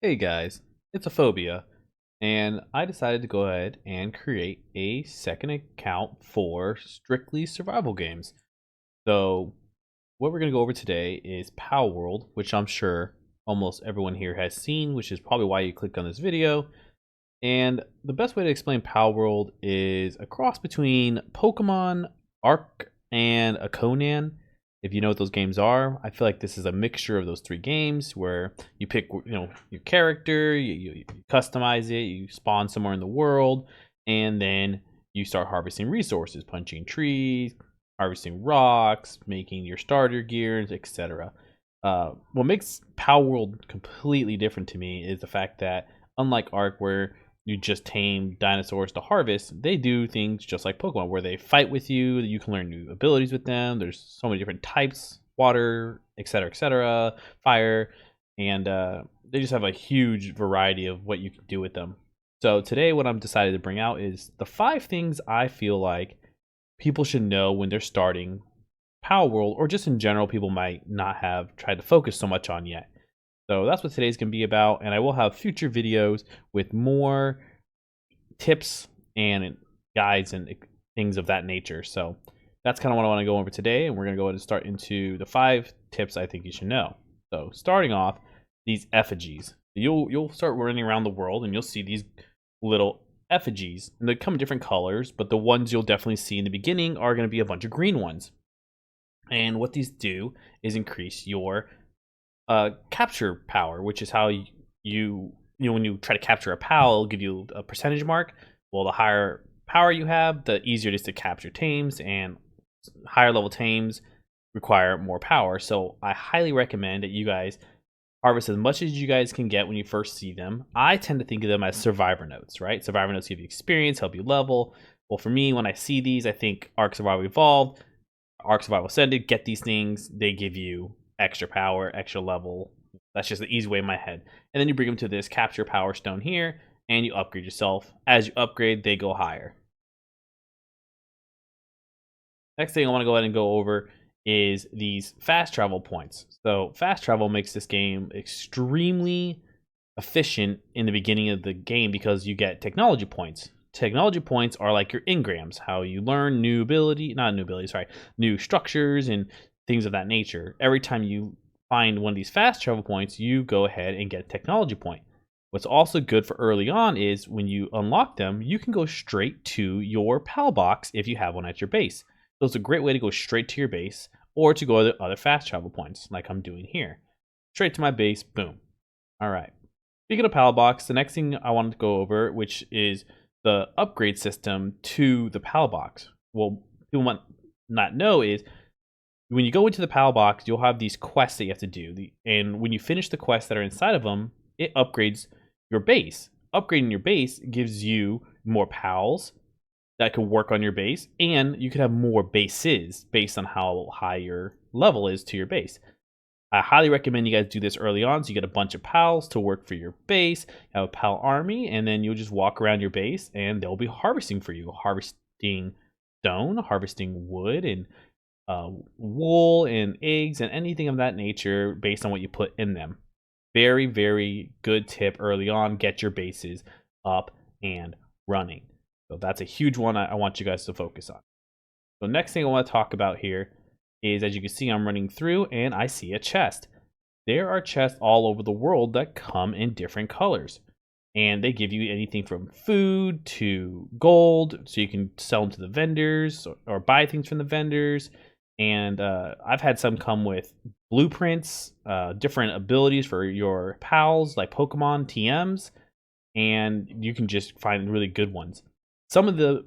Hey guys, it's a phobia, and I decided to go ahead and create a second account for strictly survival games. So, what we're going to go over today is Palworld, which I'm sure almost everyone here has seen, which is probably why you clicked on this video. And the best way to explain Palworld is a cross between Pokemon, Ark, and a Conan. If you know what those games are, I feel like this is a mixture of those three games where you pick, your character, you customize it, you spawn somewhere in the world, and then you start harvesting resources, punching trees, harvesting rocks, making your starter gears, etc. What makes Palworld completely different to me is the fact that unlike Ark, where you just tame dinosaurs to harvest, they do things just like Pokemon, where they fight with you. You can learn new abilities with them. There's so many different types: water, etc., fire, and they just have a huge variety of what you can do with them. So today, what I'm decided to bring out is the 5 things I feel like people should know when they're starting Palworld, or just in general, people might not have tried to focus so much on yet. So that's what today's going to be about, and I will have future videos with more tips and guides and things of that nature. So that's kind of what I want to go over today, and we're going to go ahead and start into the 5 tips I think you should know. So starting off, these effigies. You'll start running around the world, and you'll see these little effigies, and they come in different colors, but the ones you'll definitely see in the beginning are going to be a bunch of green ones. And what these do is increase your capture power, which is how when you try to capture a pal, it'll give you a percentage mark. Well, the higher power you have, the easier it is to capture tames, and higher level tames require more power. So I highly recommend that you guys harvest as much as you guys can get when you first see them. I tend to think of them as survivor notes, right? Survivor notes give you experience, help you level. Well, for me, when I see these, I think Ark Survival Evolved, Ark Survival Ascended, get these things. They give you extra power, extra level. That's just the easy way in my head. And then you bring them to this capture power stone here, and you upgrade yourself. As you upgrade, they go higher. Next thing I want to go ahead and go over is these fast travel points. So fast travel makes this game extremely efficient in the beginning of the game because you get technology points. Technology points are like your engrams, how you learn new structures and things of that nature. Every time you find one of these fast travel points, you go ahead and get a technology point. What's also good for early on is when you unlock them, you can go straight to your PAL box if you have one at your base. So it's a great way to go straight to your base or to go to other fast travel points like I'm doing here. Straight to my base, boom. All right. Speaking of PAL box, the next thing I wanted to go over, which is the upgrade system to the PAL box. Well, people might not know is when you go into the PAL box, you'll have these quests that you have to do. And when you finish the quests that are inside of them, it upgrades your base. Upgrading your base gives you more PALs that could work on your base, and you could have more bases based on how high your level is to your base. I highly recommend you guys do this early on so you get a bunch of pals to work for your base, have a pal army, and then you'll just walk around your base and they'll be harvesting for you. Harvesting stone, harvesting wood, and wool, and eggs, and anything of that nature based on what you put in them. Very, very good tip early on. Get your bases up and running. So that's a huge one I want you guys to focus on. So next thing I want to talk about here is, as you can see, I'm running through and I see a chest. There are chests all over the world that come in different colors. And they give you anything from food to gold, so you can sell them to the vendors or buy things from the vendors. And I've had some come with blueprints, different abilities for your pals like Pokemon TMs, and you can just find really good ones. Some of the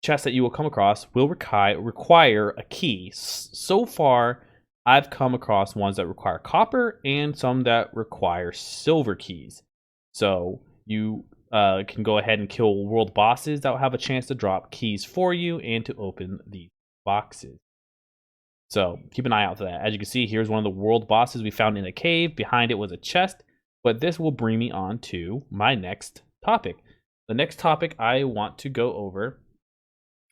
chests that you will come across will require a key. So far, I've come across ones that require copper and some that require silver keys. So you can go ahead and kill world bosses that will have a chance to drop keys for you and to open these boxes. So keep an eye out for that. As you can see, here's one of the world bosses we found in a cave. Behind it was a chest, but this will bring me on to my next topic. The next topic I want to go over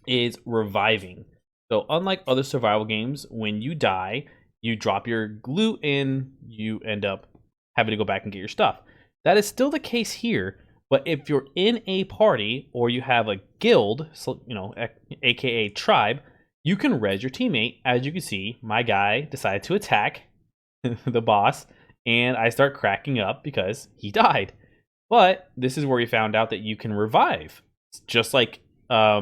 is reviving. So unlike other survival games, when you die, you drop your loot and you end up having to go back and get your stuff. That is still the case here, but if you're in a party or you have a guild, so, you know, aka tribe, you can res your teammate. As you can see, my guy decided to attack the boss, and I start cracking up because he died. But this is where we found out that you can revive, just like a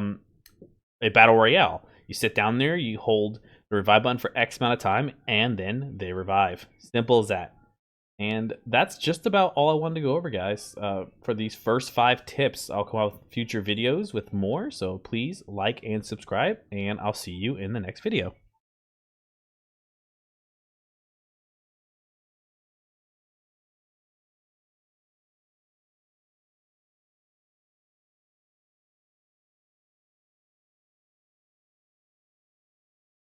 battle royale. You sit down there, you hold the revive button for X amount of time, and then they revive. Simple as that. And that's just about all I wanted to go over, guys. For these first 5 tips, I'll come out with future videos with more. So please like and subscribe, and I'll see you in the next video.